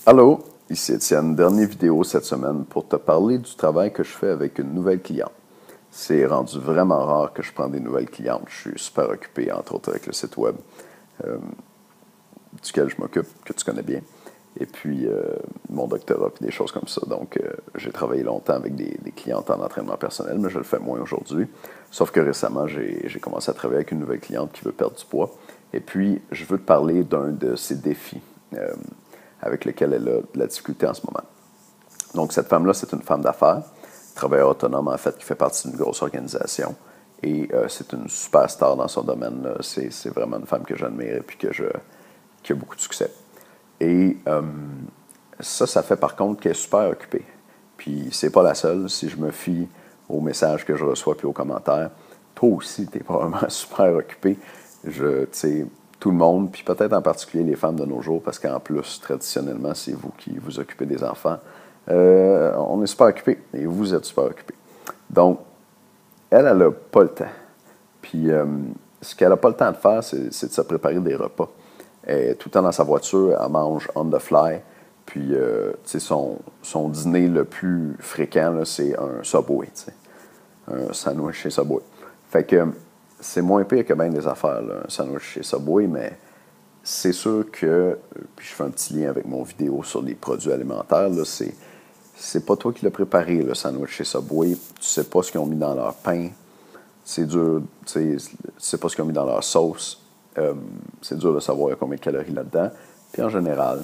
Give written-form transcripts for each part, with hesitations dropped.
Allô, ici Étienne, dernière vidéo cette semaine pour te parler du travail que je fais avec une nouvelle cliente. C'est rendu vraiment rare que je prends des nouvelles clientes. Je suis super occupé, entre autres avec le site web duquel je m'occupe, que tu connais bien. Et puis mon doctorat, puis des choses comme ça. Donc j'ai travaillé longtemps avec des clientes en entraînement personnel, mais je le fais moins aujourd'hui. Sauf que récemment, j'ai commencé à travailler avec une nouvelle cliente qui veut perdre du poids. Et puis, je veux te parler d'un de ses défis avec lequel elle a de la difficulté en ce moment. Donc, cette femme-là, c'est une femme d'affaires, travailleur autonome, en fait, qui fait partie d'une grosse organisation. Et c'est une superstar dans son domaine. C'est vraiment une femme que j'admire et puis qui a beaucoup de succès. Et ça fait par contre qu'elle est super occupée. Puis, c'est pas la seule. Si je me fie aux messages que je reçois puis aux commentaires, toi aussi, tu es probablement super occupé. Tout le monde, puis peut-être en particulier les femmes de nos jours, parce qu'en plus, traditionnellement, c'est vous qui vous occupez des enfants. On est super occupés et vous êtes super occupés. Donc, elle n'a pas le temps. Puis, ce qu'elle n'a pas le temps de faire, c'est de se préparer des repas. Elle est tout le temps dans sa voiture, elle mange on the fly. Puis, son dîner le plus fréquent, là, c'est un Subway, un sandwich chez Subway. Fait que c'est moins pire que bien des affaires, là, un sandwich chez Subway, mais c'est sûr que, puis je fais un petit lien avec mon vidéo sur les produits alimentaires, là, c'est pas toi qui l'as préparé, le sandwich chez Subway. Tu sais pas ce qu'ils ont mis dans leur pain. C'est dur, tu sais pas ce qu'ils ont mis dans leur sauce. C'est dur de savoir combien de calories là-dedans. Puis en général,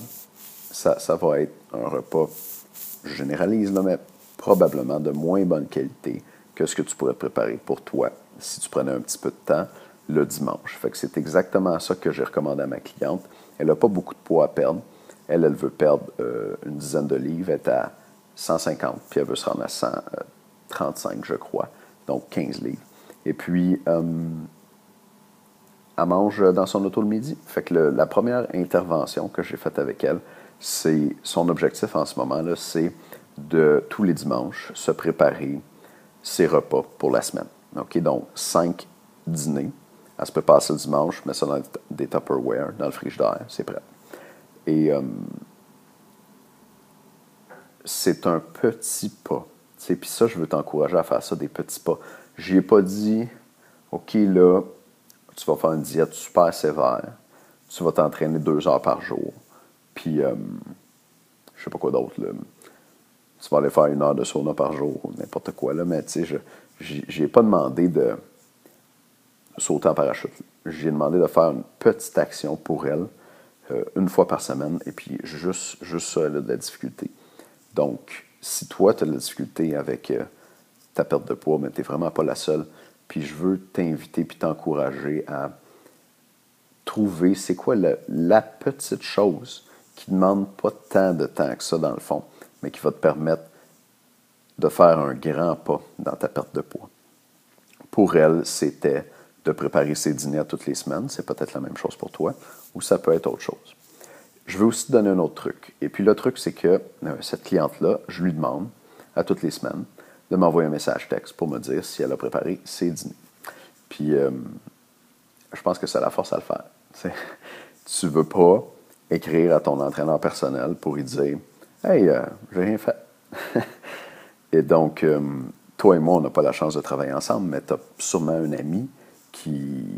ça va être un repas, je généralise, là, mais probablement de moins bonne qualité que ce que tu pourrais préparer pour toi si tu prenais un petit peu de temps le dimanche. Fait que c'est exactement ça que j'ai recommandé à ma cliente. Elle n'a pas beaucoup de poids à perdre. Elle veut perdre une dizaine de livres. Elle est à 150, puis elle veut se rendre à 135, je crois. Donc 15 livres. Et puis, elle mange dans son auto le midi. Fait que la première intervention que j'ai faite avec elle, c'est son objectif en ce moment-là, c'est de tous les dimanches se préparer ses repas pour la semaine. OK? Donc, 5 dîners. Elle se prépare ça le dimanche, met ça dans des Tupperware, dans le frigidaire, c'est prêt. Et c'est un petit pas. Puis ça, je veux t'encourager à faire ça, des petits pas. Je n'ai pas dit, OK, là, tu vas faire une diète super sévère, tu vas t'entraîner 2 heures par jour, puis, je sais pas quoi d'autre, là. Tu vas aller faire 1 heure de sauna par jour, ou n'importe quoi, là, mais tu sais, j'ai pas demandé de sauter en parachute. J'ai demandé de faire une petite action pour elle, une fois par semaine, et puis juste ça, elle a de la difficulté. Donc, si toi, tu as de la difficulté avec ta perte de poids, mais tu n'es vraiment pas la seule, puis je veux t'inviter puis t'encourager à trouver c'est quoi la petite chose qui ne demande pas tant de temps que ça dans le fond, mais qui va te permettre de faire un grand pas dans ta perte de poids. Pour elle, c'était de préparer ses dîners à toutes les semaines. C'est peut-être la même chose pour toi, ou ça peut être autre chose. Je vais aussi te donner un autre truc. Et puis le truc, c'est que cette cliente-là, je lui demande à toutes les semaines de m'envoyer un message texte pour me dire si elle a préparé ses dîners. Puis je pense que ça la force à le faire. Tu ne veux pas écrire à ton entraîneur personnel pour lui dire « Hey, j'ai rien fait. » Et donc, toi et moi, on n'a pas la chance de travailler ensemble, mais tu as sûrement un ami qui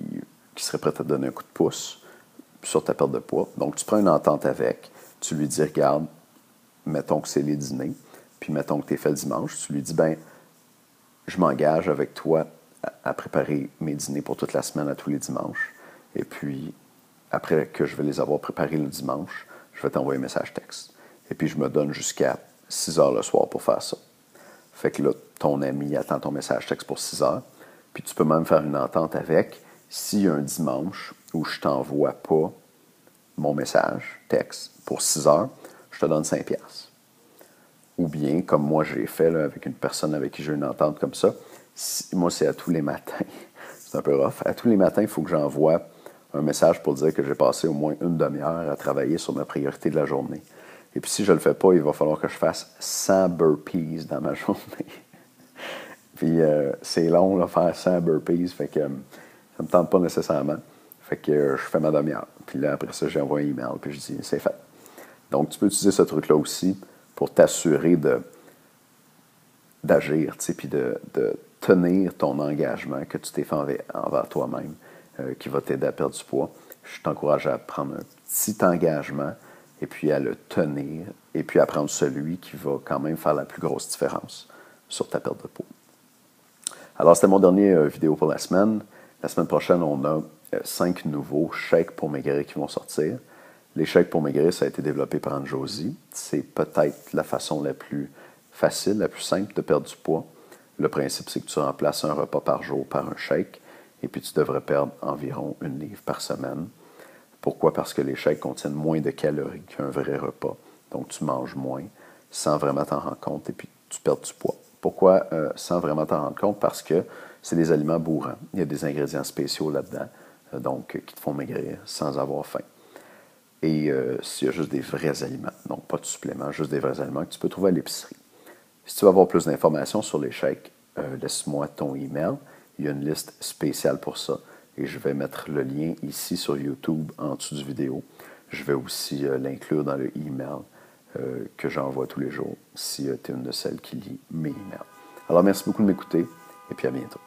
serait prêt à te donner un coup de pouce sur ta perte de poids. Donc, tu prends une entente avec, tu lui dis, regarde, mettons que c'est les dîners, puis mettons que tu es fait le dimanche, tu lui dis, ben, je m'engage avec toi à préparer mes dîners pour toute la semaine à tous les dimanches. Et puis, après que je vais les avoir préparés le dimanche, je vais t'envoyer un message texte. Et puis, je me donne jusqu'à 6 heures le soir pour faire ça. Fait que là, ton ami attend ton message texte pour 6 heures. Puis tu peux même faire une entente avec. S'il y a un dimanche où je t'envoie pas mon message texte pour 6 heures, je te donne 5$. Ou bien, comme moi j'ai fait là, avec une personne avec qui j'ai une entente comme ça, moi c'est à tous les matins. C'est un peu rough. À tous les matins, il faut que j'envoie un message pour dire que j'ai passé au moins une demi-heure à travailler sur ma priorité de la journée. Et puis si je ne le fais pas, il va falloir que je fasse 100 burpees dans ma journée. Puis c'est long, là, faire 100 burpees, fait que ça ne me tente pas nécessairement. Fait que je fais ma demi-heure. Puis là, après ça, j'envoie un email, puis je dis, c'est fait. Donc, tu peux utiliser ce truc-là aussi pour t'assurer d'agir, puis de tenir ton engagement que tu t'es fait envers toi-même, qui va t'aider à perdre du poids. Je t'encourage à prendre un petit engagement et puis à le tenir et puis à prendre celui qui va quand même faire la plus grosse différence sur ta perte de poids. Alors, c'était mon dernier vidéo pour la semaine. La semaine prochaine, on a 5 nouveaux shakes pour maigrir qui vont sortir. Les shakes pour maigrir, ça a été développé par Anne-Josie. C'est peut-être la façon la plus facile, la plus simple de perdre du poids. Le principe, c'est que tu remplaces un repas par jour par un shake et puis tu devrais perdre environ 1 livre par semaine. Pourquoi? Parce que les shakes contiennent moins de calories qu'un vrai repas. Donc, tu manges moins sans vraiment t'en rendre compte et puis tu perds du poids. Pourquoi sans vraiment t'en rendre compte? Parce que c'est des aliments bourrants. Il y a des ingrédients spéciaux là-dedans, donc qui te font maigrir sans avoir faim. Et s'il y a juste des vrais aliments, donc pas de suppléments, juste des vrais aliments que tu peux trouver à l'épicerie. Si tu veux avoir plus d'informations sur les shakes, laisse-moi ton email. Il y a une liste spéciale pour ça. Et je vais mettre le lien ici sur YouTube en dessous du vidéo. Je vais aussi l'inclure dans le email que j'envoie tous les jours si tu es une de celles qui lit mes emails. Alors merci beaucoup de m'écouter et puis à bientôt.